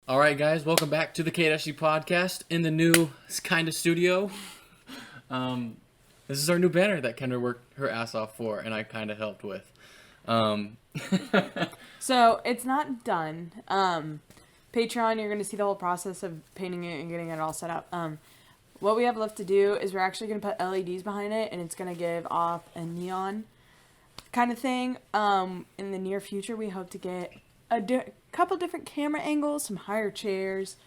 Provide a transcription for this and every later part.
All right, guys, welcome back to the KSG podcast in the new kind of studio. This is our new banner that Kendra worked her ass off for, and I kind of helped with. So it's not done. Patreon, you're going to see the whole process of painting it and getting it all set up. What we have left to do is we're actually going to put LEDs behind it, and it's going to give off a neon kind of thing. In the near future, we hope to get a couple different camera angles, some higher chairs,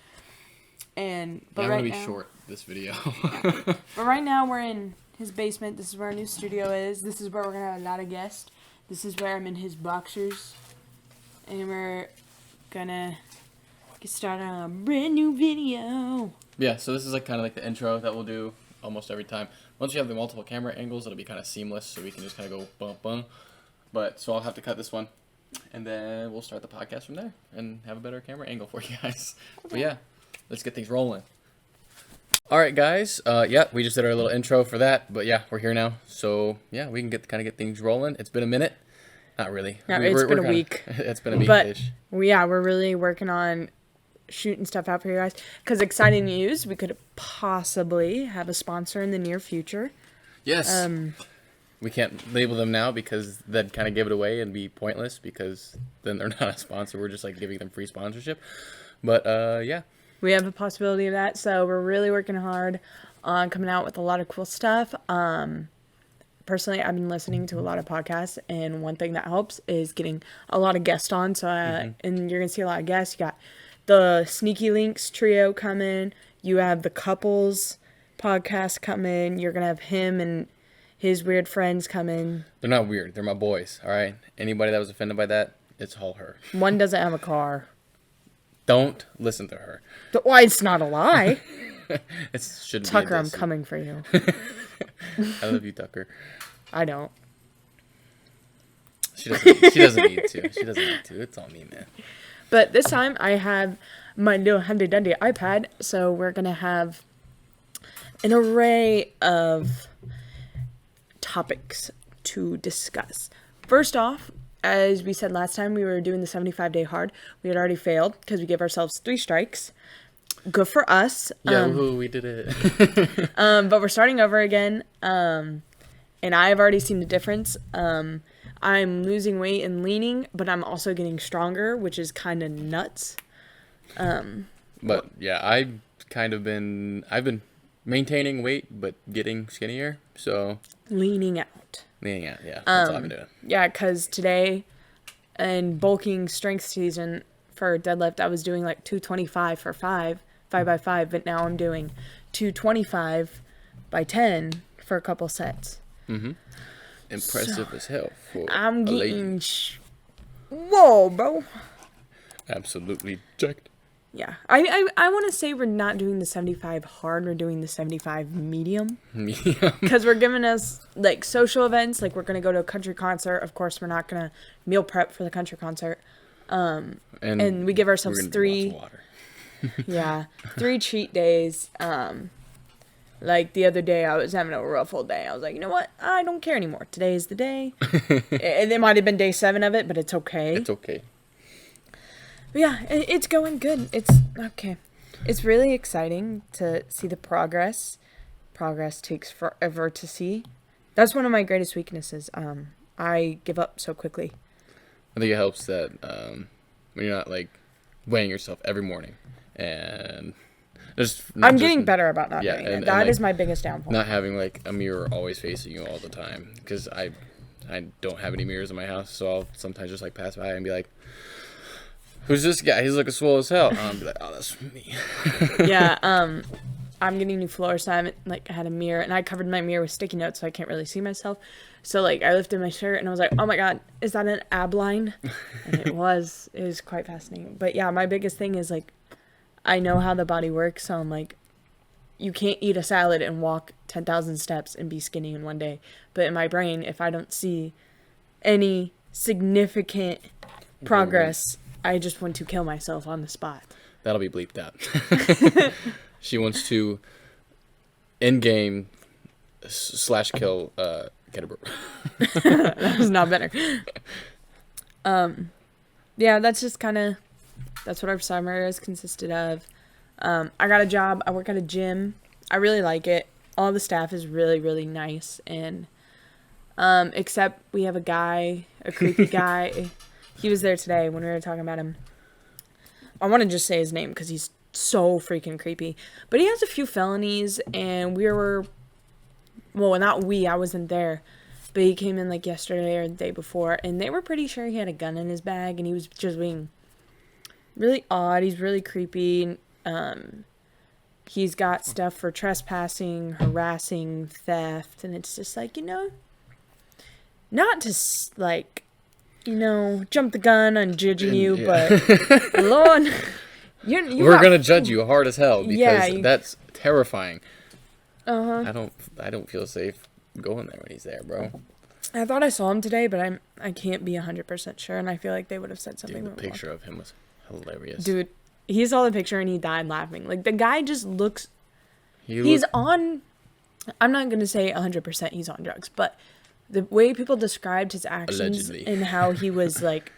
but I'm right gonna be now, short this video. But right now we're in his basement. This is where our new studio is. This is where we're gonna have a lot of guests. This is where I'm in his boxers, and we're gonna get started on a brand new video. Yeah, so this is like kind of like the intro that we'll do almost every time. Once we have the multiple camera angles, it'll be kind of seamless, so we can just kind of go bum bum. But so I'll have to cut this one. And then we'll start the podcast from there and have a better camera angle for you guys. Okay. But yeah, let's get things rolling. All right, guys. We just did our little intro for that. But yeah, we're here now. So yeah, we can get things rolling. It's been a minute. Not really. No, it's been a week. It's been a week. But we're really working on shooting stuff out for you guys. Because exciting news, we could possibly have a sponsor in the near future. Yes. We can't label them now because that'd kind of give it away and be pointless because then they're not a sponsor. We're just like giving them free sponsorship. But yeah. We have a possibility of that. So we're really working hard on coming out with a lot of cool stuff. Personally, I've been listening to a lot of podcasts, and one thing that helps is getting a lot of guests on. So, and you're going to see a lot of guests. You got the Sneaky Links trio coming. You have the Couples podcast coming. You're going to have him and his weird friends come in. They're not weird. They're my boys, all right? Anybody that was offended by that, it's all her. One doesn't have a car. Don't listen to her. Why, it's not a lie. It shouldn't Tucker, be I'm coming for you. I love you, Tucker. I don't. She doesn't need to. She doesn't need to. It's all me, man. But this time, I have my new handy-dandy iPad, so we're going to have an array of topics to discuss. First off, as we said last time, we were doing the 75-day hard. We had already failed because we gave ourselves 3 strikes. Good for us. Yeah, we did it. But we're starting over again. And I've already seen the difference. I'm losing weight and leaning, but I'm also getting stronger, which is kind of nuts. But yeah, I've been maintaining weight, but getting skinnier. So leaning out. Yeah. That's all I've been doing. Yeah, because today, in bulking strength season for deadlift, I was doing like 225 for 5 by 5, but now I'm doing 225 by 10 for a couple sets. Mm-hmm. Impressive as hell for I'm a getting lady. Whoa, bro. Absolutely jacked. Yeah. I want to say we're not doing the 75 hard, we're doing the 75 medium. Medium. Because we're giving us, like, social events. Like, we're going to go to a country concert. Of course, we're not going to meal prep for the country concert. And we give ourselves 3... yeah. 3 cheat days. Like, the other day, I was having a rough old day. I was like, you know what? I don't care anymore. Today is the day. It might have been day 7 of it, but it's okay. It's okay. But yeah, it's going good. It's okay. It's really exciting to see the progress. Progress takes forever to see. That's one of my greatest weaknesses. I give up so quickly. I think it helps that when you're not like weighing yourself every morning, and I'm getting better about not doing it. That like, is my biggest downfall. Not having like a mirror always facing you all the time, because I don't have any mirrors in my house, so I'll sometimes just like pass by and be like, who's this guy? He's looking swole as hell. I'll be like, oh, that's me. Yeah, I'm getting new floors, so I had a mirror, and I covered my mirror with sticky notes, so I can't really see myself. So, like, I lifted my shirt, and I was like, oh my god, is that an ab line? And it was quite fascinating. But yeah, my biggest thing is, like, I know how the body works, so I'm like, you can't eat a salad and walk 10,000 steps and be skinny in one day. But in my brain, if I don't see any significant progress, I just want to kill myself on the spot. That'll be bleeped out. She wants to in-game /kill Kendra. That was not better. Yeah, that's just kind of That's what our summer has consisted of. I got a job. I work at a gym. I really like it. All the staff is really, really nice. And except we have a creepy guy. He was there today when we were talking about him. I want to just say his name because he's so freaking creepy. But he has a few felonies, and I wasn't there. But he came in like yesterday or the day before, and they were pretty sure he had a gun in his bag, and he was just being really odd. He's really creepy. He's got stuff for trespassing, harassing, theft, and it's just like, not to like, jump the gun on judging you, but Lord, we're gonna judge you hard as hell because that's terrifying. I don't feel safe going there when he's there, bro. I thought I saw him today, but I can't be 100% sure, and I feel like they would have said something. Dude, the picture of him was hilarious. Dude, he saw the picture and he died laughing. Like, the guy just looks... He's on... I'm not going to say 100% he's on drugs, but the way people described his actions Allegedly. And how he was, like,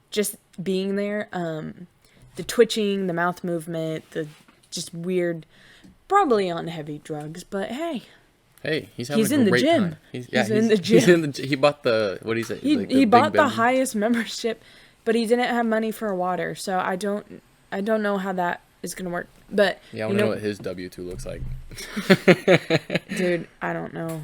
just being there, the twitching, the mouth movement, the just weird... Probably on heavy drugs, but hey... Hey, he's having a great time. He's in the gym. He bought the... What do you say? He bought the highest membership, but he didn't have money for a water, so I don't know how that is gonna work. But yeah, I want to know what his W-2 looks like. Dude, I don't know.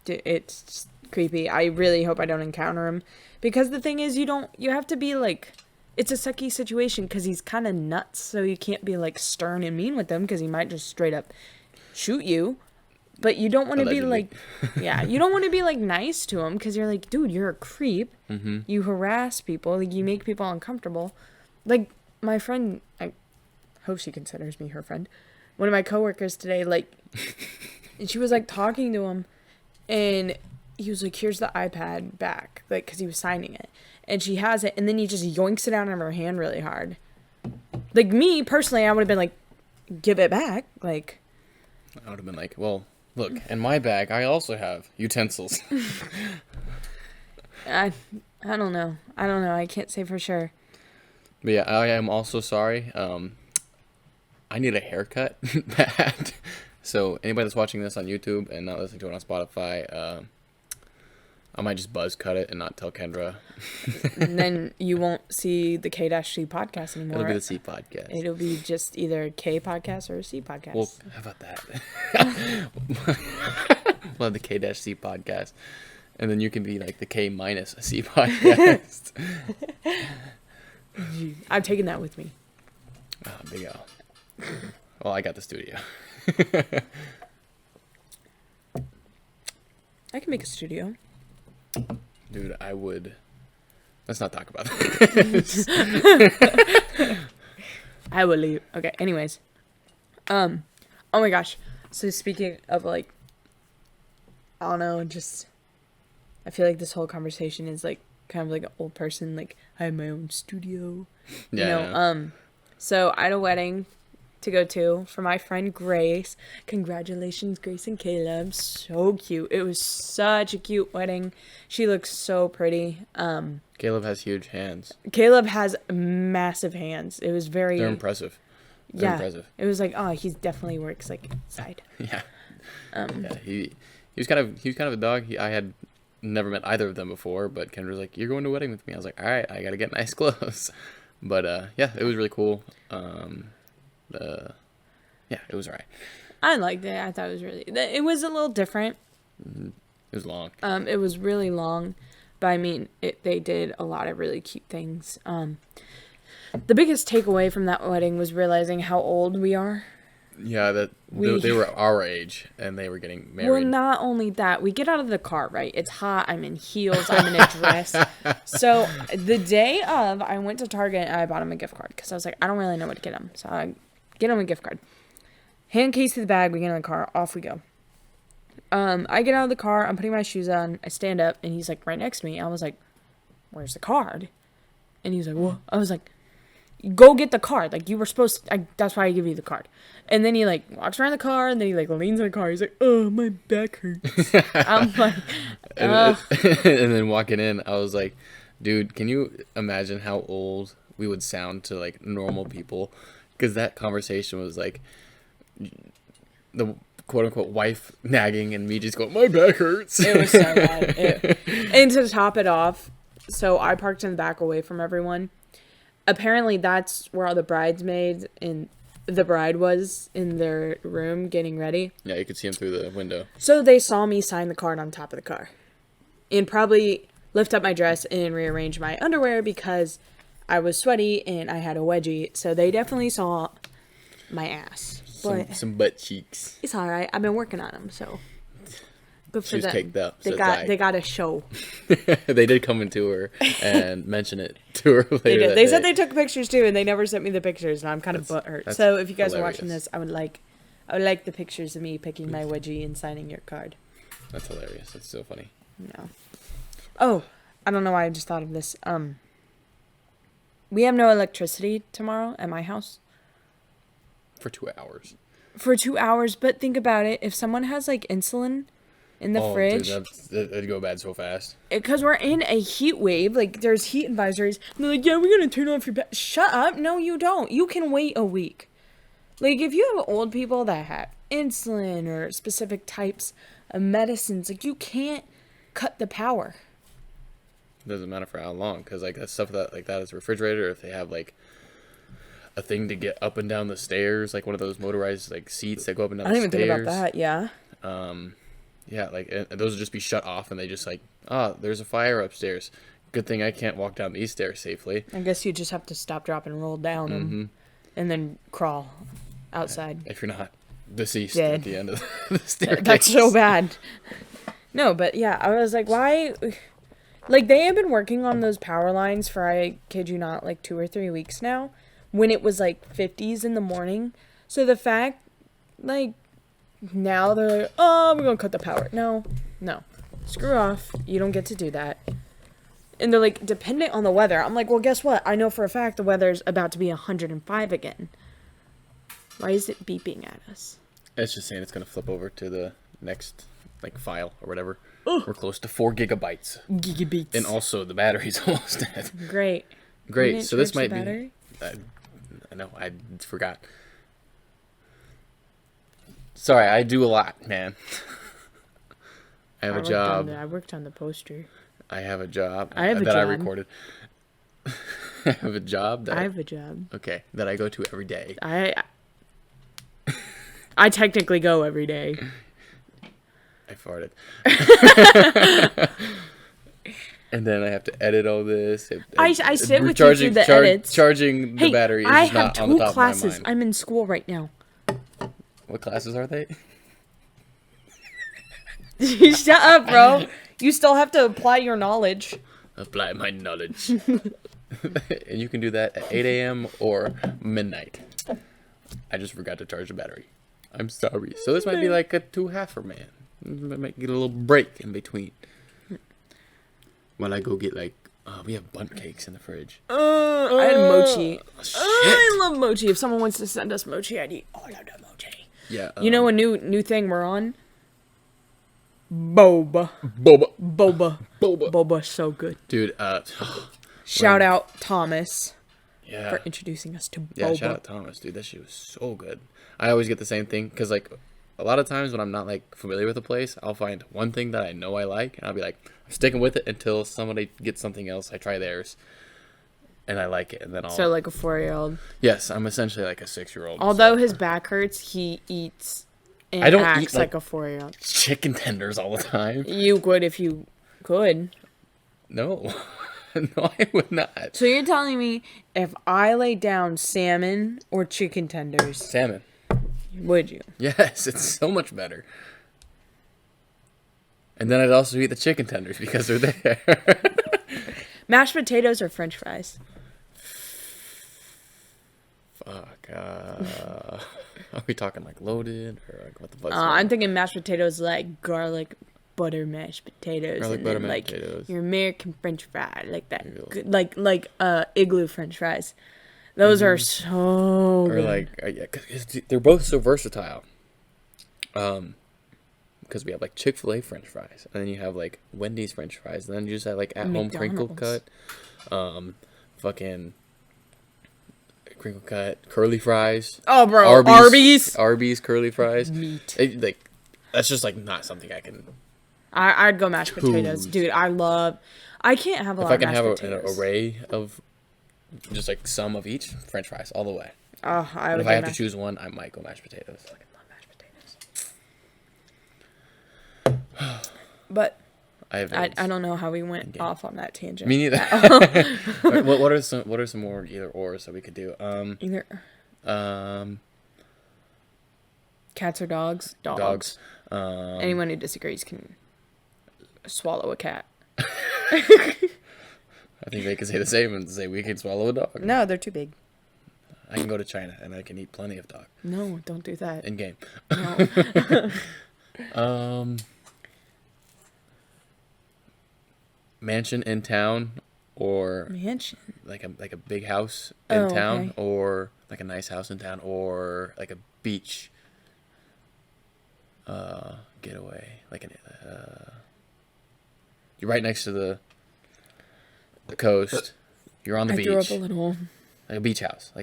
Dude, it's just creepy. I really hope I don't encounter him, because the thing is, you have to be like, it's a sucky situation because he's kind of nuts, so you can't be like stern and mean with him because he might just straight up shoot you. But you don't want to be like, you don't want to be like nice to him because you're like, dude, you're a creep. Mm-hmm. You harass people. Like, you make people uncomfortable. Like, my friend, I hope she considers me her friend. One of my coworkers today, like, she was like talking to him, and he was like, here's the iPad back, like, because he was signing it. And she has it, and then he just yoinks it out of her hand really hard. Like, me, personally, I would have been like, give it back. Like, I would have been like, well, look, in my bag, I also have utensils. I don't know. I can't say for sure. But yeah, I am also sorry. I need a haircut bad. So anybody that's watching this on YouTube and not listening to it on Spotify, I might just buzz cut it and not tell Kendra. And then you won't see the K-C podcast anymore. It'll be the C podcast. It'll be just either a K podcast or a C podcast. Well, how about that? We'll have the K-C podcast. And then you can be like the K minus C podcast. I'm taking that with me. Oh, big L. Well, I got the studio. I can make a studio. Dude, I would. Let's not talk about that. I will leave. Okay, anyways. Oh my gosh. So speaking of, like, I don't know, just, I feel like this whole conversation is like kind of like an old person, like, I have my own studio. Yeah. So I had a wedding to go to for my friend Grace. Congratulations, Grace and Caleb. So cute. It was such a cute wedding. She looks so pretty. Caleb has huge hands. Caleb has massive hands. It was very... They're impressive. They're impressive. It was like, oh, he definitely works like inside. Yeah. He was kind of a dog. I had never met either of them before, but Kendra was like, you're going to a wedding with me. I was like, all right, I got to get nice clothes. But yeah, it was really cool. Yeah, it was alright. I liked it. I thought it was it was a little different. It was long. It was really long, but I mean, they did a lot of really cute things. The biggest takeaway from that wedding was realizing how old we are. Yeah, they were our age, and they were getting married. Well, not only that, we get out of the car, right? It's hot. I'm in heels. I'm in a dress. So the day of, I went to Target and I bought him a gift card because I was like, I don't really know what to get him. So I get him a gift card. Hand Casey the bag. We get in the car. Off we go. I get out of the car. I'm putting my shoes on. I stand up, and he's like right next to me. I was like, "Where's the card?" And he's like, "What?" I was like, go get the card. Like, you were supposed to, that's why I give you the card. And then he, like, walks around the car, and then he, like, leans in the car. He's like, oh, my back hurts. I'm like, and then walking in, I was like, Dude, can you imagine how old we would sound to like normal people? Because that conversation was like the quote unquote wife nagging and me just going, my back hurts. It was so bad. And to top it off, so I parked in the back away from everyone. Apparently that's where all the bridesmaids and the bride was in their room getting ready. Yeah, you could see him through the window. So they saw me sign the card on top of the car. And probably lift up my dress and rearrange my underwear because I was sweaty and I had a wedgie. So they definitely saw my ass. But Some butt cheeks. it's all right. I've been working on them, so good She for was them. caked up. They so got a show. they did come into her and mention it to her later. They did. That They day. said they took pictures too, and they never sent me the pictures, and I'm kind of butthurt. that's So if you guys are hilarious. watching this, I would like the pictures of me picking my wedgie and signing your card. That's hilarious. That's so funny. No. Oh, I don't know why I just thought of this. We have no electricity tomorrow at my house For 2 hours. for 2 hours. But think about it: if someone has like insulin in the fridge, Dude, that'd go bad so fast. because we're in a heat wave, like there's heat advisories. And they're like, yeah, we're gonna turn off your shut up. No, you don't. You can wait a week. Like if you have old people that have insulin or specific types of medicines, like you can't cut the power. Doesn't matter for how long, because like that stuff that like that is a refrigerator. If they have like a thing to get up and down the stairs, like one of those motorized like seats that go up and down I the didn't stairs. even think about that. Yeah. Yeah, like those would just be shut off, and they just like, there's a fire upstairs. Good thing I can't walk down these stairs safely. I guess you just have to stop, drop, and roll down them, and then crawl outside. If you're not deceased Dead. at the end of the staircase. That's so bad. No, but yeah, I was like, why? Like, they have been working on those power lines for, I kid you not, like 2 or 3 weeks now, when it was like 50s in the morning. So the fact, like, now they're like, oh, we're gonna cut the power. No. Screw off. You don't get to do that. And they're like, dependent on the weather. I'm like, well, guess what? I know for a fact the weather's about to be 105 again. Why is it beeping at us? It's just saying it's gonna flip over to the next like file or whatever. We're close to 4 gigabytes, Gigabeats. and also the battery's almost dead. Great. Great. didn't So this charge might the battery? be. I know. I forgot. Sorry, I do a lot, man. I have a job. I worked on the poster. I have a job I have a that I job. recorded. I have a job that I have a job. okay, that I go to every day. I technically go every day. I farted. And then I have to edit all this. I sit with you through the edits. Charging the Hey, battery is I just have not on the 2 top of classes. my mind. I'm in school right now. What classes are they? Shut up, bro. You still have to apply your knowledge. Apply my knowledge. And you can do that at 8 a.m. or midnight. I just forgot to charge the battery. I'm sorry. So this might be like a 2-halfer, man. I might get a little break in between. While I go get like, we have bundt cakes in the fridge. I had mochi. Shit. I love mochi. If someone wants to send us mochi, I'd eat all of the mochi. Yeah. You know a new thing we're on? Boba. Boba. Boba's so good. Dude, Shout out Thomas yeah. for introducing us to Boba. Yeah, shout out Thomas, dude. That shit was so good. I always get the same thing because, like, a lot of times when I'm not like familiar with a place, I'll find one thing that I know I like, and I'll be like, I'm sticking with it until somebody gets something else. I try theirs, and I like it, and then I'll. So like a 4-year-old. Yes, I'm essentially like a 6-year-old. Although his back hurts, he eats and I don't acts eat, like a 4-year-old. chicken tenders all the time. You would if you could. No, no, I would not. So you're telling me if I lay down salmon or chicken tenders, Salmon. would you? Yes, it's so much better. And then I'd also eat the chicken tenders because they're there. Mashed potatoes or French fries? Fuck. Are we talking like loaded or like what the fuck? I'm thinking mashed potatoes like garlic butter mashed potatoes, Garlic and butter then mashed like potatoes. your American French fry, like that, Ew. good, like igloo French fries. Those are so Or good. like, yeah, cause they're both so versatile. Because because we have like Chick-fil-A French fries, and then you have like Wendy's French fries, and then you just have like at-home crinkle cut, fucking crinkle cut curly fries. Oh, bro, Arby's curly fries. Meat. Like that's just like not something I can. I'd go mashed potatoes, dude. I can't have a lot of mashed potatoes. If I can have an array of just like some of each, French fries all the way. Oh, if I have to choose one, I might go mashed potatoes. I love mashed potatoes. But I don't know how we went off on that tangent. Me neither. What are some more either ors that we could do? Cats or dogs? Dogs. Anyone who disagrees can swallow a cat. I think they could say the same and say we can swallow a dog. No, they're too big. I can go to China and I can eat plenty of dog. No, don't do that. In game. No. Mansion in town, or mansion like a big house in town, or like a nice house in town, or like a beach getaway, like you're right next to the coast. You're on the beach. I grew up a little. Like a beach house.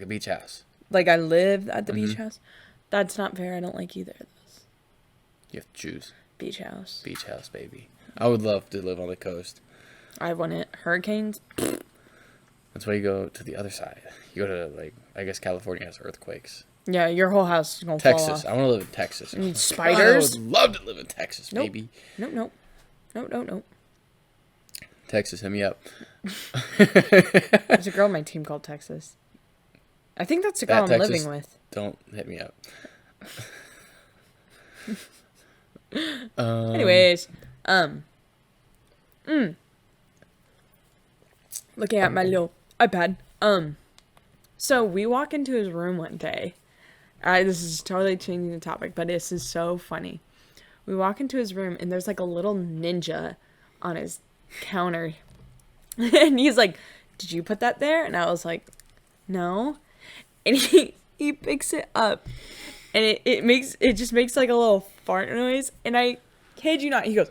Like I live at the beach house? That's not fair. I don't like either of those. You have to choose. Beach house. Beach house, baby. I would love to live on the coast. I want it. Hurricanes? That's why you go to the other side. You go to, like, I guess California has earthquakes. Yeah, your whole house is going to fall off. Texas. I want to live in Texas. You need spiders? I would love to live in Texas, baby. Nope. Texas, hit me up. There's a girl on my team called Texas. I think that's the girl I'm living with. Don't hit me up. Anyways, looking at my little iPad. So we walk into his room one day. This is totally changing the topic, but this is so funny. We walk into his room and there's like a little ninja on his counter. And he's like, "Did you put that there?" And I was like, "No." And he picks it up and it just makes like a little fart noise. And I kid you not, he goes,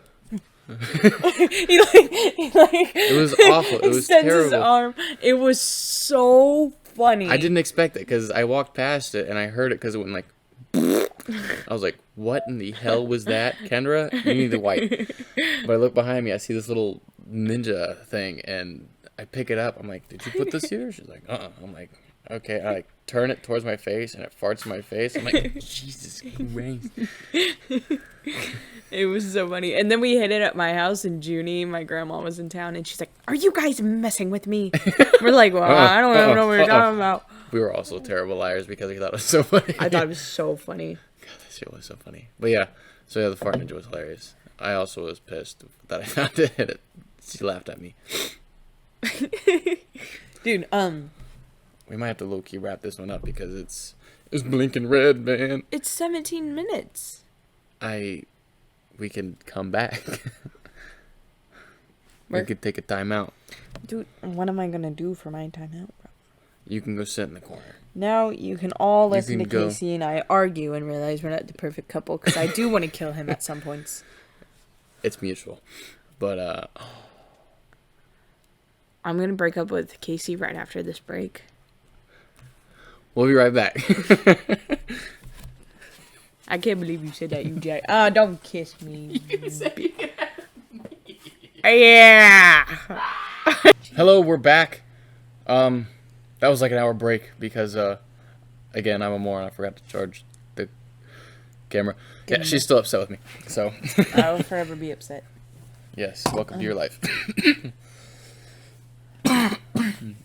it was awful. It was terrible. His arm. It was so funny. I didn't expect it because I walked past it and I heard it because it went like. I was like, "What in the hell was that, Kendra? You need to wipe." But I look behind me. I see this little ninja thing, and I pick it up. I'm like, "Did you put this here?" She's like, "Uh-uh." I'm like, "Okay." I like turn it towards my face, and it farts in my face. I'm like, "Jesus Christ." It was so funny. And then we hid it at my house in Junie. My grandma was in town, and she's like, "Are you guys messing with me?" We're like, "Well, I don't even know what you're talking about." We were also terrible liars because we thought it was so funny. I thought it was so funny. God, that shit was so funny. But yeah, so yeah, the fart ninja was hilarious. I also was pissed that I found it and she laughed at me. Dude, we might have to low-key wrap this one up because it's blinking red, man. It's 17 minutes. We can come back. We could take a timeout. Dude, what am I gonna do for my timeout, bro? You can go sit in the corner. Now you can all listen to Casey and I argue and realize we're not the perfect couple because I do want to kill him at some points. It's mutual. But, I'm going to break up with Casey right after this break. We'll be right back. I can't believe you said that, you jack. Don't kiss me. Yeah. Hello, we're back. That was like an hour break because, again, I'm a moron. I forgot to charge the camera. Yeah, she's still upset with me. So I will forever be upset. Yes, welcome to your life.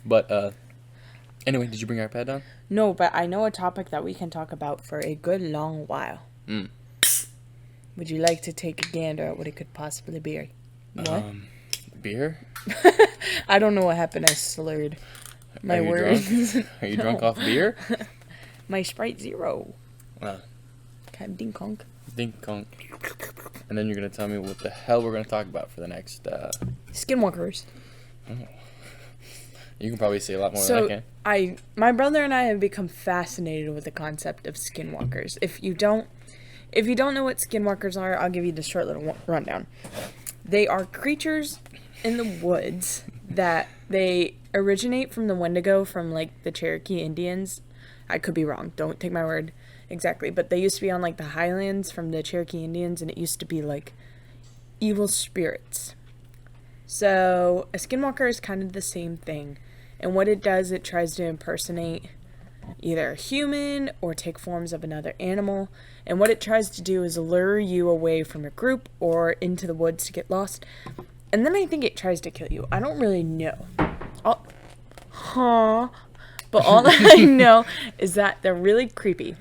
But, anyway, did you bring our iPad down? No, but I know a topic that we can talk about for a good long while. Would you like to take a gander at what it could possibly be? What? Beer? I don't know what happened. I slurred my words. Are you drunk off beer? My Sprite Zero. Wow. God, ding conk. Ding conk. And then you're going to tell me what the hell we're going to talk about for the next... Skinwalkers. Oh. You can probably say a lot more than I can. My brother and I have become fascinated with the concept of skinwalkers. If if you don't know what skinwalkers are, I'll give you the short little rundown. They are creatures in the woods that they originate from the Wendigo, from like the Cherokee Indians. I could be wrong. Don't take my word exactly. But they used to be on like the highlands from the Cherokee Indians, and it used to be like evil spirits. So a skinwalker is kind of the same thing. And what it does, it tries to impersonate either a human or take forms of another animal. And what it tries to do is lure you away from a group or into the woods to get lost. And then I think it tries to kill you. I don't really know. But all I know is that they're really creepy.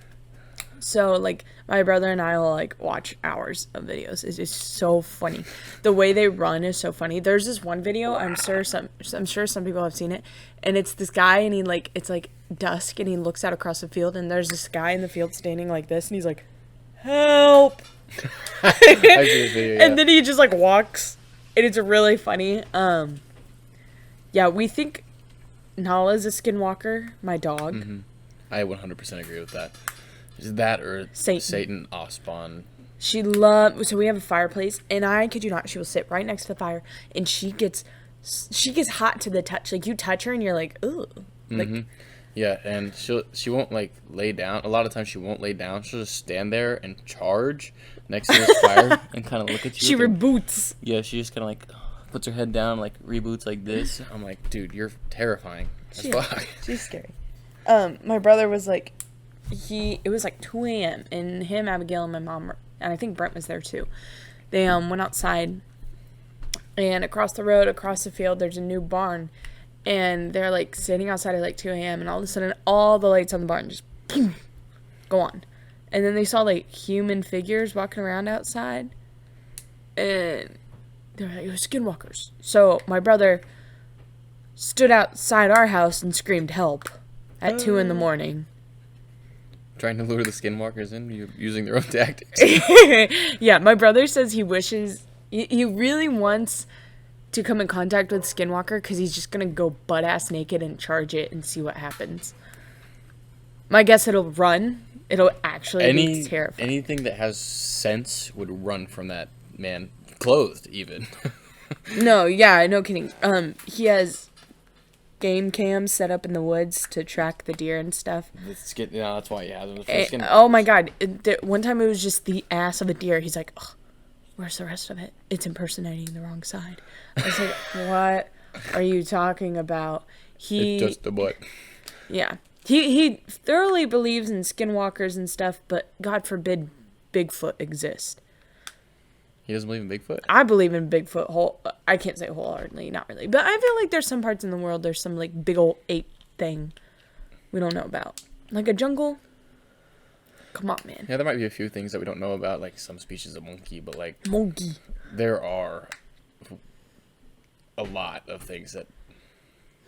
So, like, my brother and I will, like, watch hours of videos. It's just so funny. The way they run is so funny. There's this one video, I'm sure some people have seen it, and it's this guy, and he, like, it's, like, dusk, and he looks out across the field, and there's this guy in the field standing like this, and he's like, help! I see this video, yeah. And then he just, like, walks, and it's really funny. Yeah, we think Nala's a skinwalker, my dog. Mm-hmm. I 100% agree with that. Is that or Satan offspawn? So we have a fireplace, and I kid you not, she will sit right next to the fire, and she gets hot to the touch. Like, you touch her, and you're like, ooh. Like, mm-hmm. Yeah, and she won't, like, lay down. A lot of times she won't lay down. She'll just stand there and charge next to this fire and kind of look at you. She reboots. Yeah, she just kind of, like, puts her head down, like, reboots like this. I'm like, dude, you're terrifying as fuck. She's scary. My brother was like, it was like 2 a.m. and him, Abigail, and my mom, and I think Brent was there too. They went outside, and across the road, across the field, there's a new barn, and they're like sitting outside at like 2 a.m. and all of a sudden, all the lights on the barn just go on, and then they saw like human figures walking around outside, and they were like, it was skinwalkers. So my brother stood outside our house and screamed help at 2 in the morning. Trying to lure the skinwalkers in, using their own tactics. Yeah, my brother says he wishes, he really wants to come in contact with skinwalker because he's just going to go butt-ass naked and charge it and see what happens. My guess, it'll run. It'll actually be terrifying. Anything that has sense would run from that man, clothed even. No, yeah, no kidding. He has game cams set up in the woods to track the deer and stuff. That's why he has them. Oh my god. One time it was just the ass of a deer. He's like, oh, where's the rest of it? It's impersonating the wrong side. I was like, what are you talking about? It's just the butt. Yeah. He thoroughly believes in skinwalkers and stuff, but God forbid Bigfoot exist. He doesn't believe in Bigfoot? I believe in Bigfoot I can't say wholeheartedly, not really. But I feel like there's some parts in the world, there's some like big old ape thing we don't know about. Like a jungle? Come on, man. Yeah, there might be a few things that we don't know about, like some species of monkey, but like... Monkey. There are a lot of things that...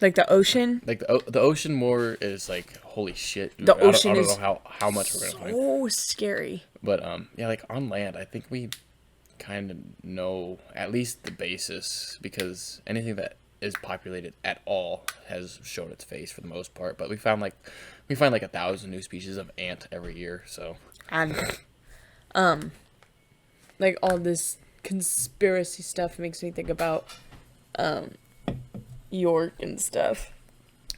Like the ocean? Like the ocean more is like, holy shit. Dude, the ocean I don't is know how much we're going to find. So scary. But yeah, like on land, I think we kind of know at least the basis, because anything that is populated at all has shown its face for the most part. But we find like 1,000 new species of ant every year, so. And like all this conspiracy stuff makes me think about York and stuff.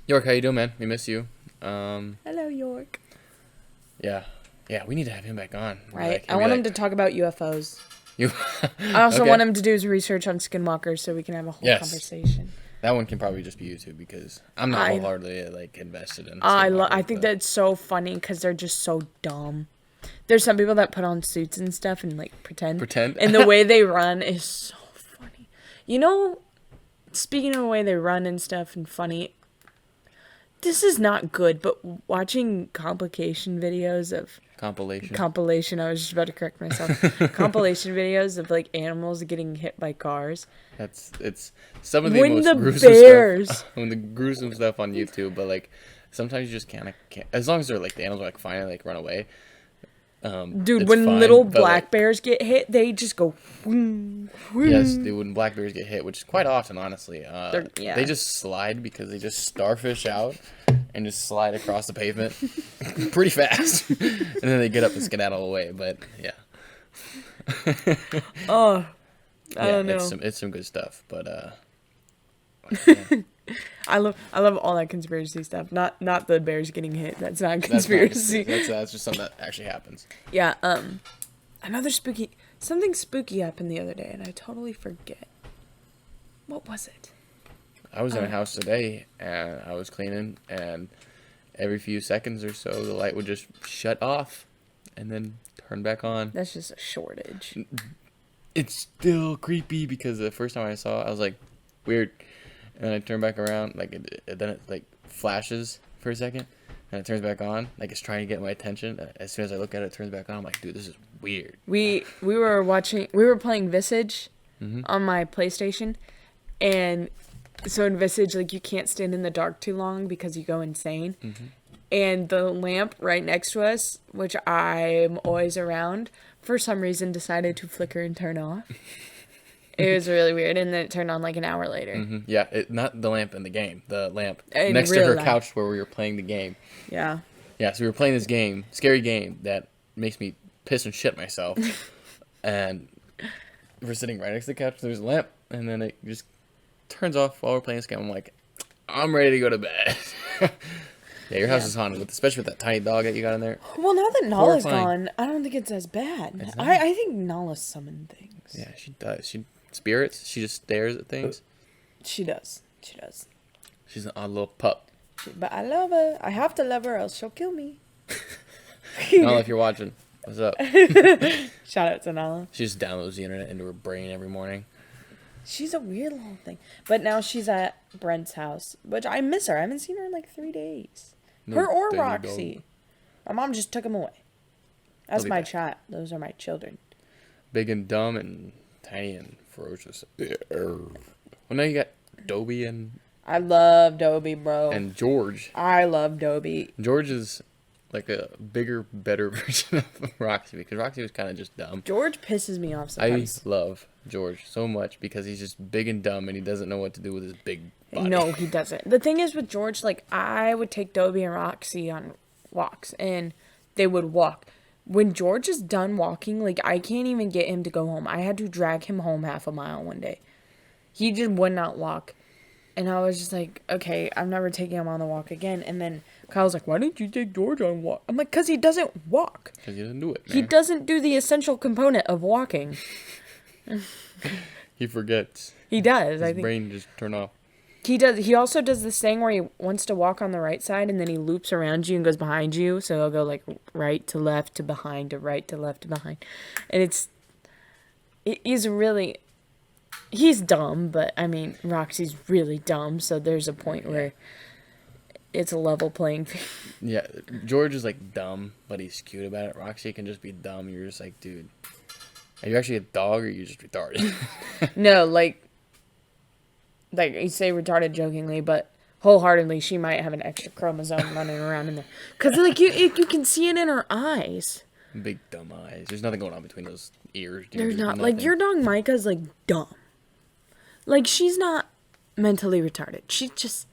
York, how you doing, man? We miss you. Hello, York. Yeah, we need to have him back on. Right. Like, I want him to talk about UFOs. You. I also Okay. want him to do his research on skinwalkers so we can have a whole conversation. That one can probably just be YouTube, because I'm not wholeheartedly like invested in. I think that's so funny because they're just so dumb. There's some people that put on suits and stuff and like pretend. And the way they run is so funny. You know, speaking of the way they run and stuff and funny, this is not good, but watching compilation videos of... Compilation, I was just about to correct myself. Compilation videos of, like, animals getting hit by cars. It's some of the most gruesome stuff. When the gruesome stuff on YouTube, but, like, sometimes you just can't... As long as they're, like, the animals are, like, finally, like, run away. Dude, when fine, little black bears get hit, they just go... Yes, dude, when black bears get hit, which is quite often, honestly. They just slide because they just starfish out. and just slide across the pavement pretty fast. And then they get up and skedaddle away. But yeah. Oh, I don't know. It's some good stuff. But yeah. I love all that conspiracy stuff. Not the bears getting hit. That's not conspiracy. That's just something that actually happens. Yeah. Something spooky happened the other day, and I totally forget. What was it? I was in a house today, and I was cleaning, and every few seconds or so, the light would just shut off, and then turn back on. That's just a shortage. It's still creepy because the first time I saw it, I was like, weird. And then I turn back around, then it like flashes for a second, and it turns back on, like it's trying to get my attention. As soon as I look at it, it turns back on. I'm like, dude, this is weird. We were playing Visage on my PlayStation, and so in Visage, like, you can't stand in the dark too long because you go insane. And the lamp right next to us, which I'm always around, for some reason decided to flicker and turn off. It was really weird, and then it turned on like an hour later. Yeah, not the lamp in the game. The lamp next to her couch where we were playing the game. Yeah. Yeah, so we were playing this game, scary game, that makes me piss and shit myself. And we're sitting right next to the couch, there's a lamp, and then it just turns off while we're playing this game. I'm like, I'm ready to go to bed. Yeah, your house is haunted, especially with that tiny dog that you got in there. Well, now that Nala's gone, I don't think it's as bad. I think Nala summoned things. Yeah, she does. Spirits, she just stares at things. She does. She's an odd little pup. But I love her. I have to love her, else she'll kill me. Nala, if you're watching, what's up? Shout out to Nala. She just downloads the internet into her brain every morning. She's a weird little thing. But now she's at Brent's house, which I miss her. I haven't seen her in like 3 days. Her or Roxy. My mom just took them away. That's my child. Those are my children. Big and dumb and tiny and ferocious. Well, now you got Dobie and... I love Dobie, bro. And George. I love Dobie. George is like a bigger, better version of Roxy, because Roxy was kind of just dumb. George pisses me off sometimes. I love George so much because he's just big and dumb and he doesn't know what to do with his big body. No, he doesn't. The thing is with George, like, I would take Dobie and Roxy on walks, and they would walk. When George is done walking, like, I can't even get him to go home. I had to drag him home half a mile one day. He just would not walk. And I was just like, okay, I'm never taking him on the walk again. And then Kyle's like, why didn't you take George on a walk? I'm like, because he doesn't walk. Because he doesn't do it, man. He doesn't do the essential component of walking. He forgets. He does. His brain just turned off. He does. He also does this thing where he wants to walk on the right side, and then he loops around you and goes behind you. So he'll go like right to left to behind to right to left to behind. And he's dumb, but I mean, Roxy's really dumb. So there's a point where it's a level playing field. Yeah, George is like dumb, but he's cute about it. Roxy can just be dumb. You're just like, dude, are you actually a dog or are you just retarded? No, like you say retarded jokingly, but wholeheartedly, she might have an extra chromosome running around in there. Because, like, you can see it in her eyes. Big dumb eyes. There's nothing going on between those ears. Dude. There's not. Like, your dog Micah's, like, dumb. Like, she's not mentally retarded. She's just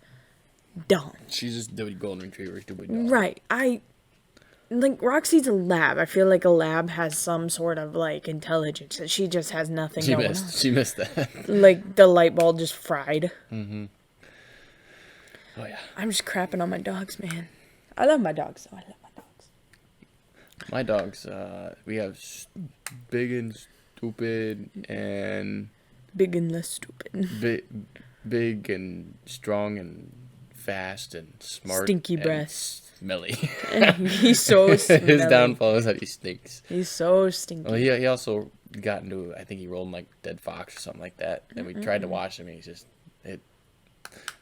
dumb. She's just the golden retriever, stupid dog. Right. Like, Roxy's a lab. I feel like a lab has some sort of, like, intelligence. She just has nothing going on. She missed that. Like, the light bulb just fried. Mm-hmm. Oh, yeah. I'm just crapping on my dogs, man. I love my dogs, though. I love my dogs. My dogs, we have big and stupid and... Big and less stupid. Big and strong and fast and smart. Stinky breath. Smelly. He's so smelly. His downfall is that he stinks. He's so stinky. Well, he also got into, I think he rolled in like dead fox or something like that. And we tried to wash him, and it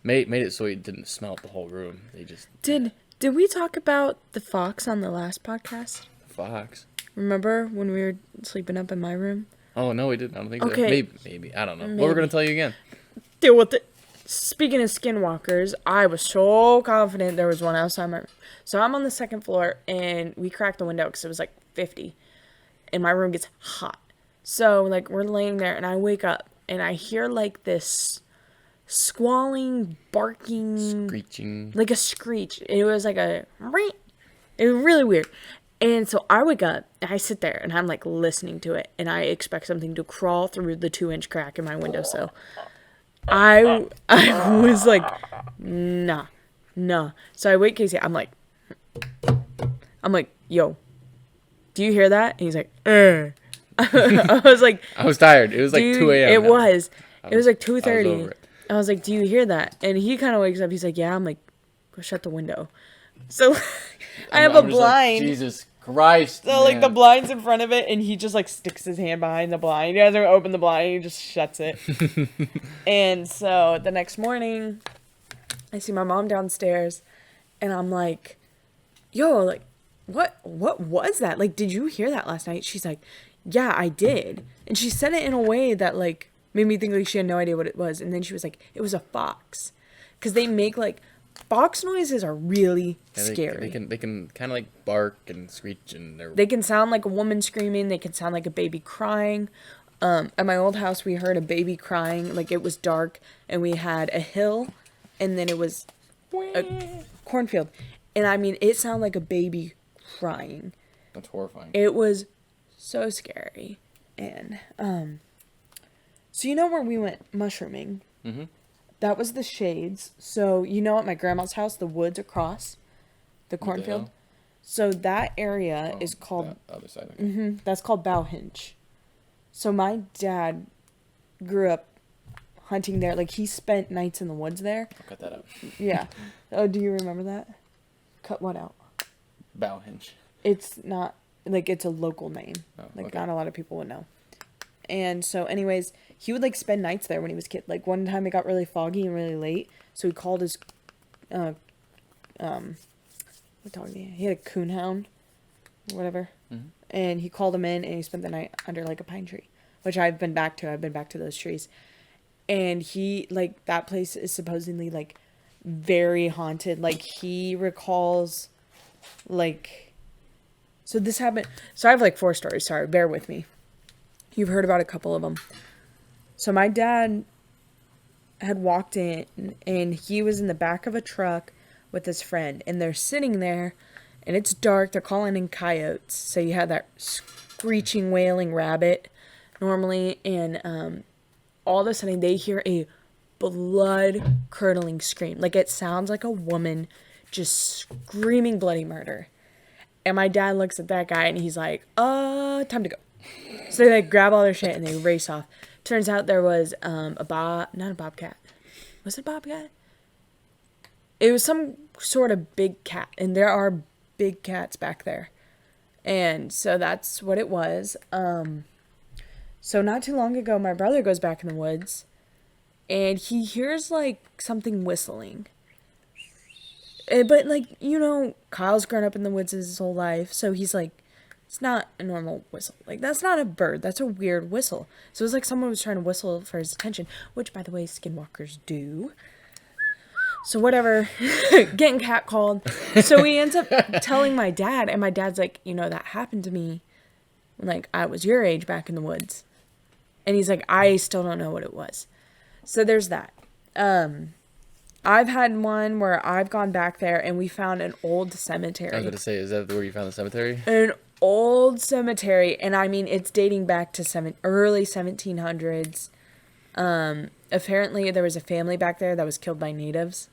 made it so he didn't smell the whole room. Did we talk about the fox on the last podcast? The fox. Remember when we were sleeping up in my room? Oh no, we didn't. I don't think so. Maybe. I don't know. Maybe. What we're gonna tell you again? Deal with it. Speaking of Skinwalkers, I was so confident there was one outside my room. So I'm on the second floor, and we cracked the window because it was like 50. And my room gets hot. So, like, we're laying there, and I wake up, and I hear, like, this squalling, barking, Screeching. like a screech. It was like it was really weird. And so I wake up, and I sit there, and I'm like listening to it, and I expect something to crawl through the 2-inch crack in my windowsill. I was like, nah. So I wake Casey. I'm like, yo, do you hear that? And he's like, I was like, I was tired. It was like 2 a.m. It was like 2:30. over it. I was like, do you hear that? And he kind of wakes up. He's like, yeah. I'm like, go shut the window. So I have a I'm just like, blind. Jesus Christ. So like the blind's in front of it, and he just like sticks his hand behind the blind. He doesn't open the blind. He just shuts it. And so the next morning, I see my mom downstairs, and I'm like, yo, like, what was that? Like, did you hear that last night? She's like, yeah, I did. And she said it in a way that like made me think like she had no idea what it was. And then she was like, it was a fox, because they make like fox noises are really scary. They can kind of like bark and screech, and they can sound like a woman screaming. They can sound like a baby crying. At my old house, we heard a baby crying. Like, it was dark, and we had a hill, and then it was a cornfield. And I mean, it sounded like a baby crying. That's horrifying. It was so scary. And so you know where we went mushrooming? Mm-hmm. That was the Shades. So, you know, at my grandma's house, the woods across the cornfield. So that area is called... The other side. Okay. That's called Bowhinch. So my dad grew up hunting there. Like, he spent nights in the woods there. I'll cut that out. Yeah. Oh, do you remember that? Cut what out? Bowhinch. It's not... Like, it's a local name. Oh, like, okay. not a lot of people would know. And so, anyways, he would, like, spend nights there when he was a kid. Like, one time it got really foggy and really late, so he called his, what dog did he have? He had a coonhound, whatever. Mm-hmm. And he called him in, and he spent the night under, like, a pine tree, which I've been back to. I've been back to those trees. And he, like, that place is supposedly, like, very haunted. Like, he recalls, like... So this happened... So I have, like, 4 stories. Sorry, bear with me. You've heard about a couple of them. So my dad had walked in, and he was in the back of a truck with his friend, and they're sitting there, and it's dark. They're calling in coyotes. So you had that screeching, wailing rabbit normally, and all of a sudden they hear a blood-curdling scream. Like, it sounds like a woman just screaming bloody murder. And my dad looks at that guy, and he's like, time to go. So they, like, grab all their shit, and they race off. Turns out there was not a bobcat. Was it a bobcat? It was some sort of big cat, and there are big cats back there. And so that's what it was. So not too long ago, my brother goes back in the woods, and he hears, like, something whistling. But, like, you know, Kyle's grown up in the woods his whole life, so he's like, it's not a normal whistle. Like, that's not a bird. That's a weird whistle. So it was like someone was trying to whistle for his attention, which, by the way, Skinwalkers do. So whatever, getting catcalled. So he ends up telling my dad, and my dad's like, you know, that happened to me when, like, I was your age back in the woods. And he's like, I still don't know what it was. So there's that. I've had one where I've gone back there, and we found an old cemetery. I was going to say, is that where you found the cemetery? An old cemetery, and I mean, it's dating back to early 1700s. Apparently there was a family back there that was killed by natives,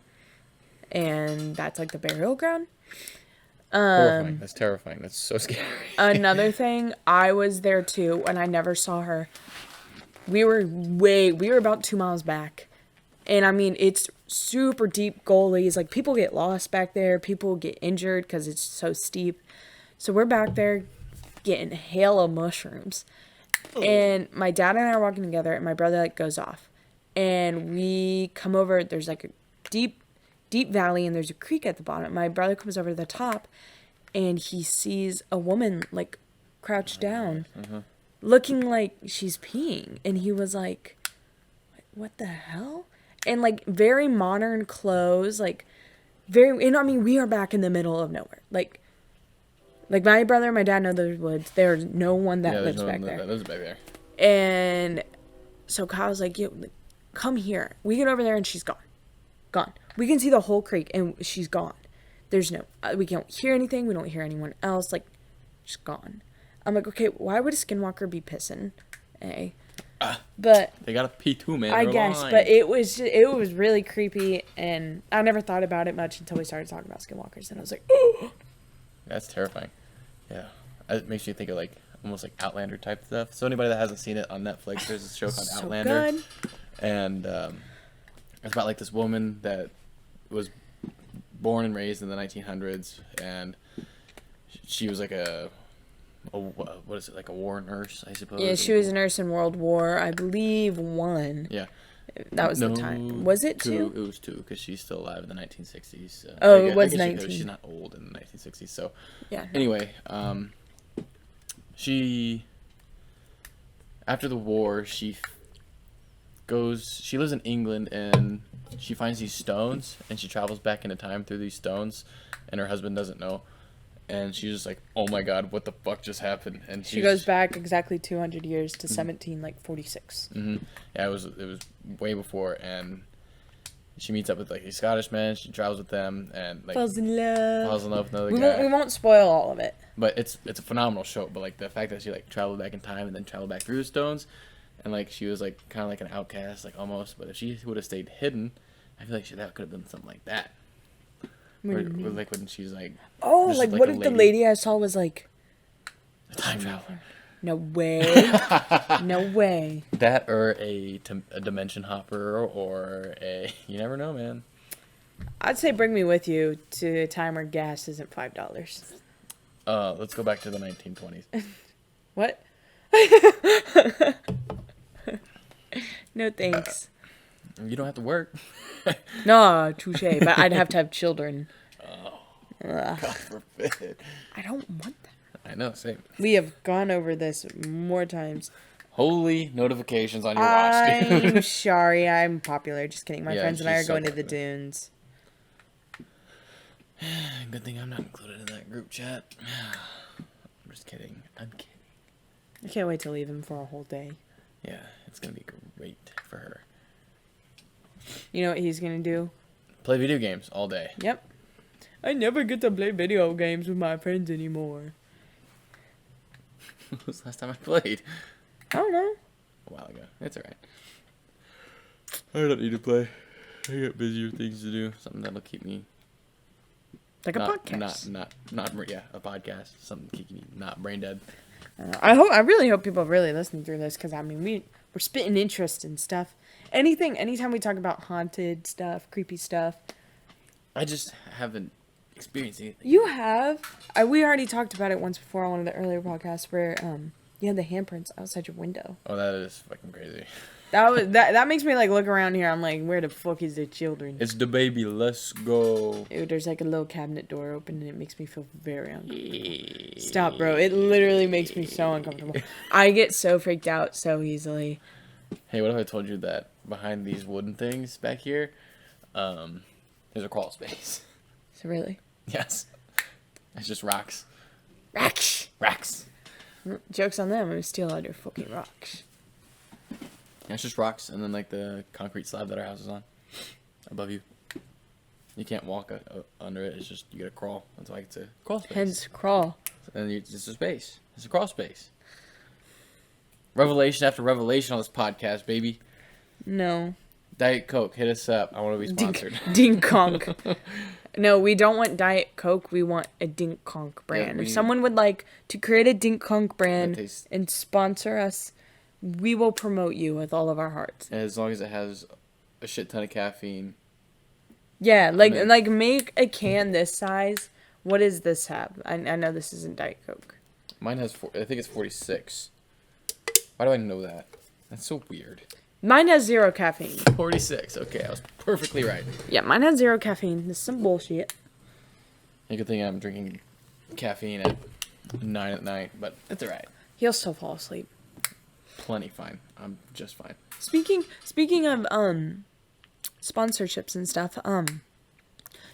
and that's like the burial ground. Horrifying. That's terrifying. That's so scary. Another thing, I was there too, and I never saw her. We were about 2 miles back, and I mean, it's super deep gullies. Like, people get lost back there, people get injured because it's so steep. So we're back there getting hail of mushrooms. And my dad and I are walking together, and my brother, like, goes off. And we come over, there's, like, a deep, deep valley, and there's a creek at the bottom. My brother comes over to the top, and he sees a woman, like, crouched down, looking like she's peeing. And he was like, what the hell? And, like, very modern clothes, like, very, and I mean, we are back in the middle of nowhere. Like my brother and my dad know those woods. There's no one that lives back there. That lives back there. And so Kyle's like, come here. We get over there and she's gone. We can see the whole creek and she's gone. There's no, we can't hear anything. We don't hear anyone else. Like, she's gone. I'm like, okay, why would a skinwalker be pissing? But they gotta pee too, man. I They're guess, lying. but it was really creepy, and I never thought about it much until we started talking about skinwalkers, and I was like, oh. That's terrifying. Yeah, it makes you think of like almost like Outlander type stuff. So anybody that hasn't seen it on Netflix, there's a show called So Outlander, good. and it's about like this woman that was born and raised in the 1900s, and she was like a what is it, like a war nurse, I suppose. Yeah, she was a nurse in World War, I believe, 1. Yeah. That was the time. Was it 2? It was 2 because she's still alive in the 1960s. So It was 19. She's not old in the 1960s. So Yeah. anyway, she after the war she lives in England and she finds these stones and she travels back into time through these stones, and her husband doesn't know. And she's just like, oh my god, what the fuck just happened? And She goes back exactly 200 years to 1746. Mm-hmm. Yeah, it was way before, and she meets up with like these Scottish men. She travels with them, and like Falls in love with another we guy. won't spoil all of it. But it's a phenomenal show. But like the fact that she like traveled back in time and then traveled back through the stones, and like she was like kind of like an outcast, like almost. But if she would have stayed hidden, I feel like that could have been something like that. Or like when she's like, like what if the lady I saw was like a time traveler? No way. No way. That or a dimension hopper or a, you never know, man. I'd say bring me with you to a time where gas isn't $5. Let's go back to the 1920s. What? No thanks. You don't have to work. No, touche. But I'd have to have children. Oh, Ugh. God forbid. I don't want that. I know, same. We have gone over this more times. Holy notifications on your watch, dude. I'm sorry, I'm popular. Just kidding. My Yeah, friends and I are she's so going to the popular. dunes. Good thing I'm not included in that group chat. I'm just kidding. I'm kidding. I can't wait to leave him for a whole day. Yeah, it's gonna be great for her. You know what he's gonna do? Play video games all day. Yep. I never get to play video games with my friends anymore. When was the last time I played? I don't know. A while ago. It's alright. I don't need to play. I got busier things to do. Something that'll keep me Like a podcast. Yeah, a podcast. Something keeping me not brain dead. I really hope people really listen through this, because I mean we're spitting interest and stuff. Anytime we talk about haunted stuff, creepy stuff. I just haven't experienced anything. You have. We already talked about it once before on one of the earlier podcasts where you had the handprints outside your window. Oh, that is fucking crazy. That makes me like look around here. I'm like, where the fuck is the children? It's the baby. Let's go. Dude, there's like a little cabinet door open and it makes me feel very uncomfortable. Stop, bro. It literally makes me so uncomfortable. I get so freaked out so easily. Hey, what if I told you that behind these wooden things back here, there's a crawl space? So really? Yes. It's just rocks. Rocks. Joke's on them. I'm gonna steal all your fucking rocks. Yeah, it's just rocks and then like the concrete slab that our house is on above you. You can't walk under it. It's just you gotta crawl. That's why it's a crawl space. Hence crawl. And it's a space. It's a crawl space. Revelation after revelation on this podcast, baby. No. Diet Coke, hit us up. I want to be sponsored. Dink Conk. No, we don't want Diet Coke. We want a Dink Conk brand. Yeah, if someone would like to create a Dink Conk brand tastes- and sponsor us, we will promote you with all of our hearts. As long as it has a shit ton of caffeine. Yeah, like mean- like make a can this size. What does this have? I know this isn't Diet Coke. Mine has, I think it's 46. Why do I know that? That's so weird. Mine has 0 caffeine. 46. Okay, I was perfectly right. Yeah, mine has 0 caffeine. This is some bullshit. A good thing I'm drinking caffeine at 9 at night, but it's alright. He'll still fall asleep. Plenty fine. I'm just fine. Speaking of sponsorships and stuff,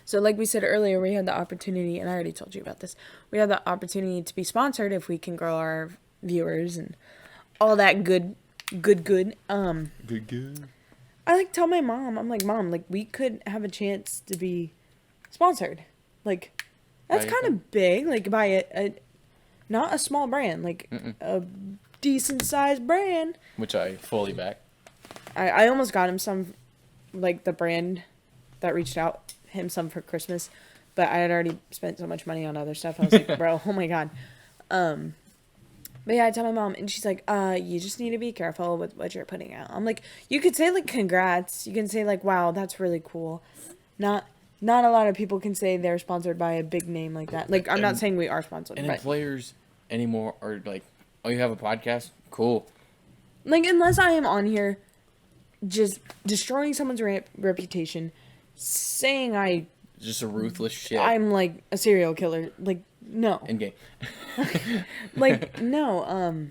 so like we said earlier, we had the opportunity, and I already told you about this, we had the opportunity to be sponsored if we can grow our viewers and all that good. Good. I like tell my mom, I'm like, Mom, like we could have a chance to be sponsored. Like that's kind of big. Like by a not a small brand, like a decent sized brand. Which I fully back. I almost got him some, like the brand that reached out him some for Christmas, but I had already spent so much money on other stuff. I was like, bro, oh my god. But yeah, I tell my mom, and she's like, you just need to be careful with what you're putting out. I'm like, you could say like congrats. You can say like, wow, that's really cool. Not a lot of people can say they're sponsored by a big name like that. Like, I'm not saying we are sponsored. And but employers anymore are like, oh, you have a podcast? Cool. like, unless I am on here just destroying someone's reputation, saying Just a ruthless shit. I'm like a serial killer. Like, no. In game. Like, no.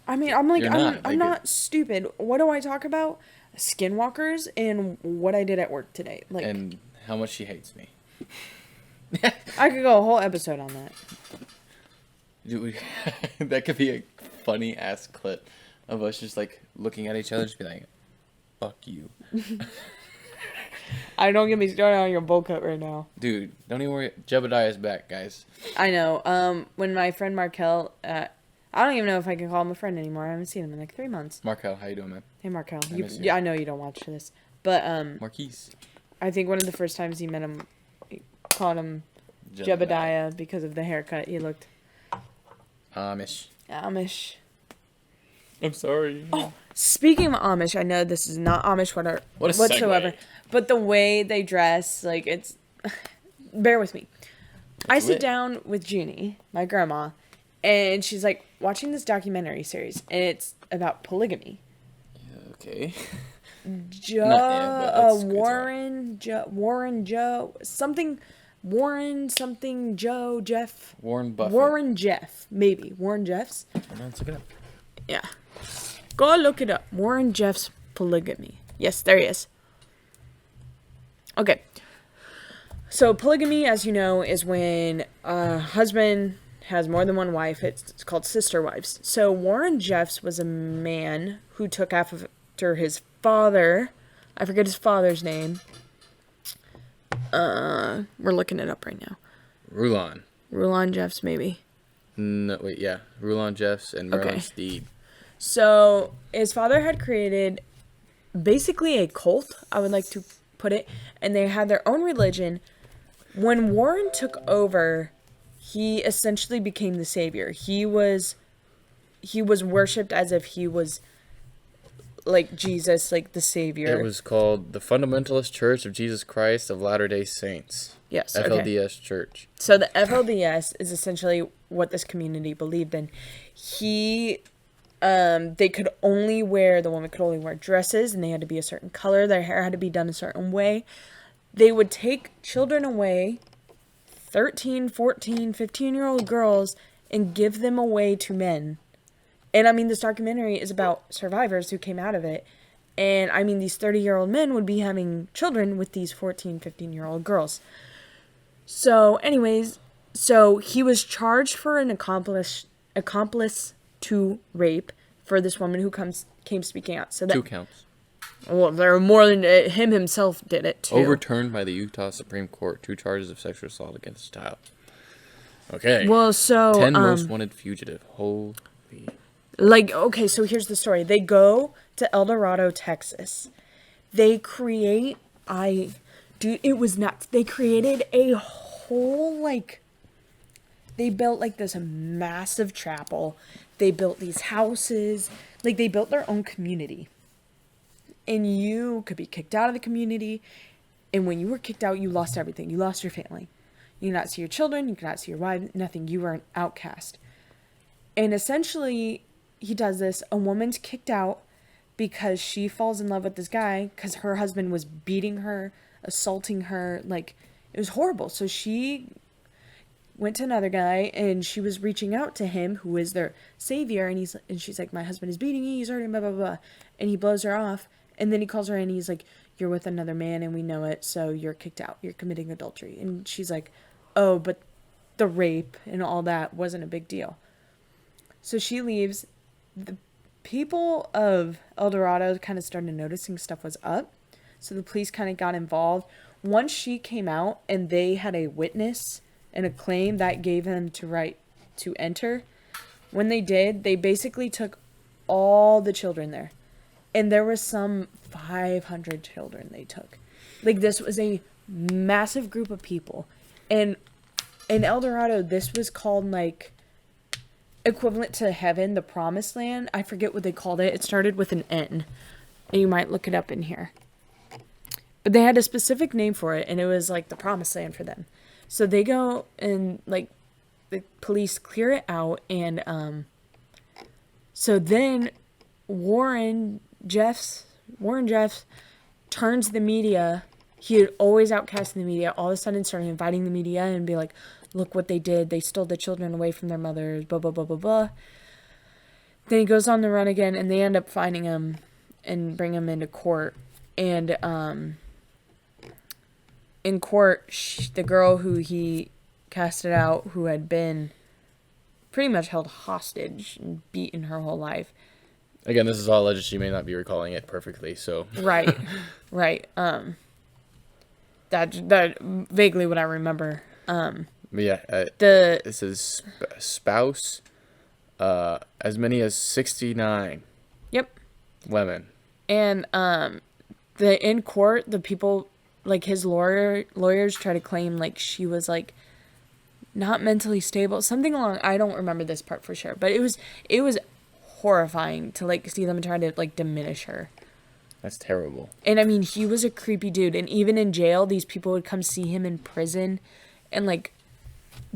I mean, I'm like, I'm not stupid. What do I talk about? Skinwalkers and what I did at work today. Like, and how much she hates me. I could go a whole episode on that. Dude, that could be a funny ass clip of us just like looking at each other, just be like, "Fuck you." I don't get me started on your bowl cut right now. Dude, don't even worry. Jebediah is back, guys. I know. When my friend Markel, I don't even know if I can call him a friend anymore. I haven't seen him in like 3 months. Markel, how you doing, man? Hey, Markel. miss you. Yeah, I know you don't watch this, but Marquise. I think one of the first times he met him, he called him Jebediah because of the haircut. He looked Amish. Amish. I'm sorry. Oh, speaking of Amish, I know this is not Amish whatsoever, segue. but the way they dress, like it's. Bear with me. I sit down with Junie, my grandma, and she's like watching this documentary series, and it's about polygamy. Okay. Warren Jeff, maybe. Warren Jeffs. Let's look it up. Yeah. Go look it up. Warren Jeffs polygamy. Yes, there he is. Okay. So polygamy, as you know, is when a husband has more than one wife. It's called sister wives. So Warren Jeffs was a man who took after his father. I forget his father's name. We're looking it up right now. Rulon Jeffs, maybe. No, wait, yeah. Rulon Jeffs and Merlin Steed. So his father had created basically a cult, I would like to put it, and they had their own religion. When Warren took over, he essentially became the savior. He was worshipped as if he was like Jesus, like the savior. It was called the Fundamentalist Church of Jesus Christ of Latter-day Saints. Yes, FLDS Church. So the FLDS is essentially what this community believed in. The woman could only wear dresses, and they had to be a certain color. Their hair had to be done a certain way. They would take children away, 13, 14, 15-year-old girls, and give them away to men. And I mean, this documentary is about survivors who came out of it. And I mean, these 30-year-old men would be having children with these 14, 15-year-old girls. So anyways, he was charged for an accomplice to rape for this woman who came speaking out. So that 2 counts. Well, there are more than him himself did it too. Overturned by the Utah Supreme Court. 2 charges of sexual assault against a child. Okay. Well, so 10 most wanted fugitive. Holy. Okay, so here's the story. They go to El Dorado, Texas. They create it was nuts. They created a whole they built this massive chapel. They built these houses. They built their own community. And you could be kicked out of the community. And when you were kicked out, you lost everything. You lost your family. You could not see your children. You could not see your wife. Nothing. You were an outcast. And essentially, he does this. A woman's kicked out because she falls in love with this guy because her husband was beating her, assaulting her. It was horrible. So she went to another guy, and she was reaching out to him, who is their savior, and she's like, my husband is beating me, he's hurting, blah, blah, blah. And he blows her off, and then he calls her in, and he's like, you're with another man, and we know it, so you're kicked out. You're committing adultery. And she's like, oh, but the rape and all that wasn't a big deal. So she leaves. people of El Dorado kind of started noticing stuff was up. So the police kind of got involved. Once she came out and they had a witness and a claim that gave them to right to enter. When they did, they basically took all the children there. And there was some 500 children they took. Like, this was a massive group of people. And in El Dorado, this was called, like, equivalent to heaven, the promised land. I forget what they called it. It started with an N. And you might look it up in here. But they had a specific name for it, and it was, like, the promised land for them. So they go and, like, the police clear it out, and, so then Warren Jeffs turns the media. He had always outcasted the media. All of a sudden started inviting the media and be like, look what they did. They stole the children away from their mothers, blah, blah, blah, blah, blah. Then he goes on the run again, and they end up finding him and bring him into court. And in court, the girl who he casted out, who had been pretty much held hostage and beaten her whole life. Again, this is all alleged. She may not be recalling it perfectly, so. Right. That vaguely what I remember. Yeah. This is spouse. As many as 69. Yep. Women. And in court, the people, like his lawyers try to claim like she was like not mentally stable, something along. I don't remember this part for sure, but it was horrifying to like see them try to like diminish her. That's terrible. And I mean, he was a creepy dude, and even in jail, these people would come see him in prison and like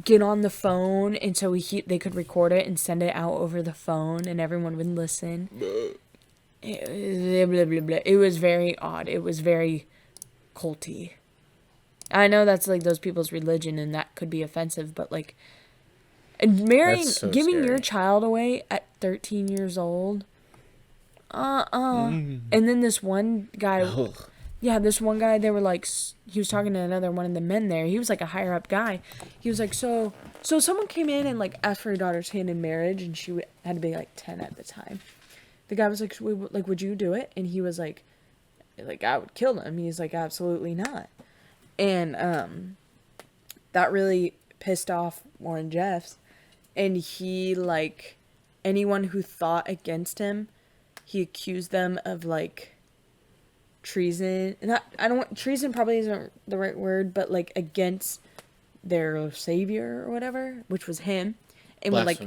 get on the phone, and so they could record it and send it out over the phone, and everyone would listen. It was very odd. It was very culty. I know that's like those people's religion, and that could be offensive, but like giving scary. your child away at 13 years old. And then this one guy, this one guy, they were like, he was talking to another one of the men there. He was like a higher up guy. He was like, so someone came in and like asked for your daughter's hand in marriage, and she had to be like 10 at the time. The guy was like, would you do it? And he was like, I would kill them. He's like, absolutely not. And that really pissed off Warren Jeffs. And he, like, anyone who thought against him, he accused them of, like, treason. Treason probably isn't the right word, but, like, against their savior or whatever, which was him. And would, like,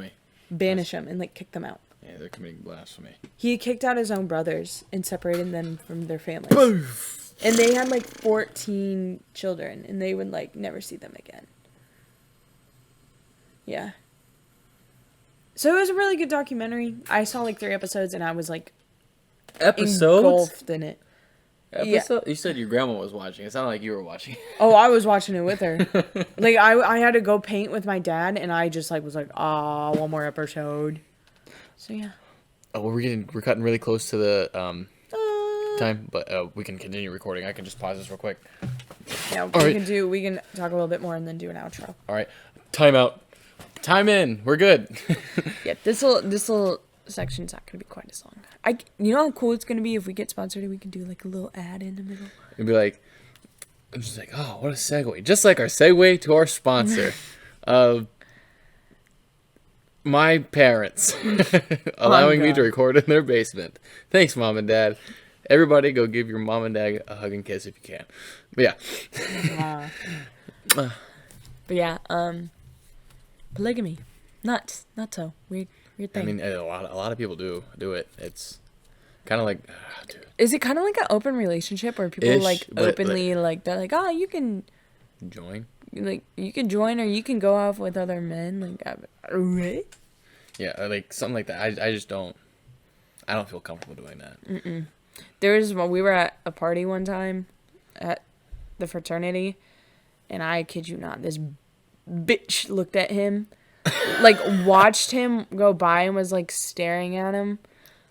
banish them and, like, kick them out. Yeah, they're committing blasphemy. He kicked out his own brothers and separated them from their families. And they had, like, 14 children, and they would, like, never see them again. Yeah. So it was a really good documentary. I saw, like, 3 episodes, and I was, like, engulfed in it. Episode? Yeah. You said your grandma was watching. It sounded like you were watching. Oh, I was watching it with her. Like, I had to go paint with my dad, and I just, like, was like, one more episode. So, yeah. Oh, we're cutting really close to the time, but we can continue recording. I can just pause this real quick. Yeah, we can talk a little bit more and then do an outro. All right. Time out. Time in. We're good. Yeah, this little section's not gonna be quite as long. You know how cool it's gonna be if we get sponsored and we can do like a little ad in the middle. It'd be like, I'm just like, oh, what a segue! Just like our segue to our sponsor, my parents allowing me to record in their basement. Thanks, Mom and Dad. Everybody, go give your mom and dad a hug and kiss if you can. But yeah. Polygamy, not so weird thing. I mean, a lot of people do it. It's kind of like, dude. Is it kind of like an open relationship where people like openly like they're like, you can join, like you can join or you can go off with other men, like right? Yeah, like something like that. I just don't. I don't feel comfortable doing that. We were at a party one time at the fraternity, and I kid you not, this bitch looked at him, like watched him go by and was like staring at him.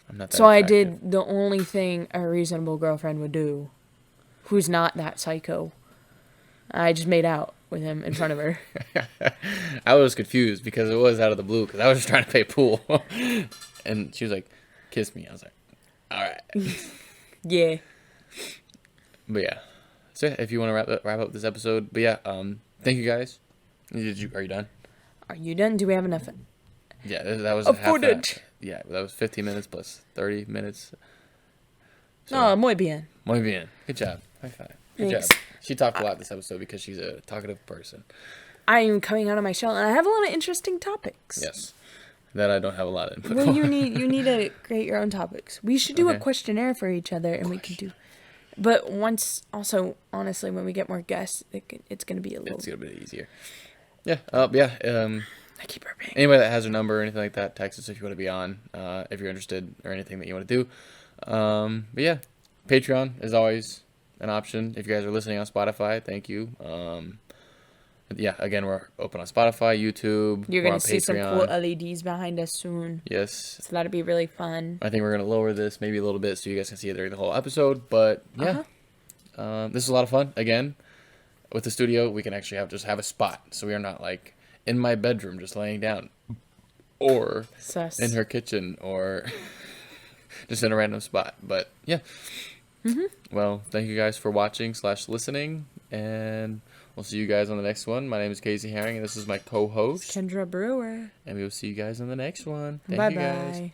I'm not that so attractive. I did the only thing a reasonable girlfriend would do, who's not that psycho. I just made out with him in front of her. I was confused because it was out of the blue because I was just trying to play pool. And she was like, kiss me. I was like, all right. Yeah. But yeah. So yeah, if you want to wrap up this episode. But yeah, thank you guys. Are you done? Are you done? Do we have enough? Yeah, that was footage. Yeah, that was 15 minutes plus 30 minutes. So, Oh, muy bien. Muy bien. Good job. High five. Good Thanks. job. She talked a lot this episode because she's a talkative person. I am coming out of my shell, and I have a lot of interesting topics. Yes. That I don't have a lot of input Well, for. you need to create your own topics. We should do a Okay. questionnaire for each other, and we can do. But honestly, when we get more guests, it's gonna be a little. It's going to be easier. Yeah. Yeah. I keep burping. Anybody that has a number or anything like that, text us if you want to be on, if you're interested or anything that you want to do. But yeah, Patreon is always an option. If you guys are listening on Spotify, thank you. Yeah, again, we're open on Spotify, YouTube. You're we're gonna on see some Patreon. cool LEDs behind us soon, Yes. so that'll be really fun. I think we're going to lower this maybe a little bit so you guys can see it during the whole episode. But yeah, this is a lot of fun. Again, with the studio, we can actually have a spot. So we are not like in my bedroom just laying down or Sus. in her kitchen or just in a random spot. But yeah. Well, thank you guys for watching / listening. And we'll see you guys on the next one. My name is Casey Herring, and this is my co-host. Kendra Brewer. And we will see you guys on the next one. Thank Bye you guys. bye.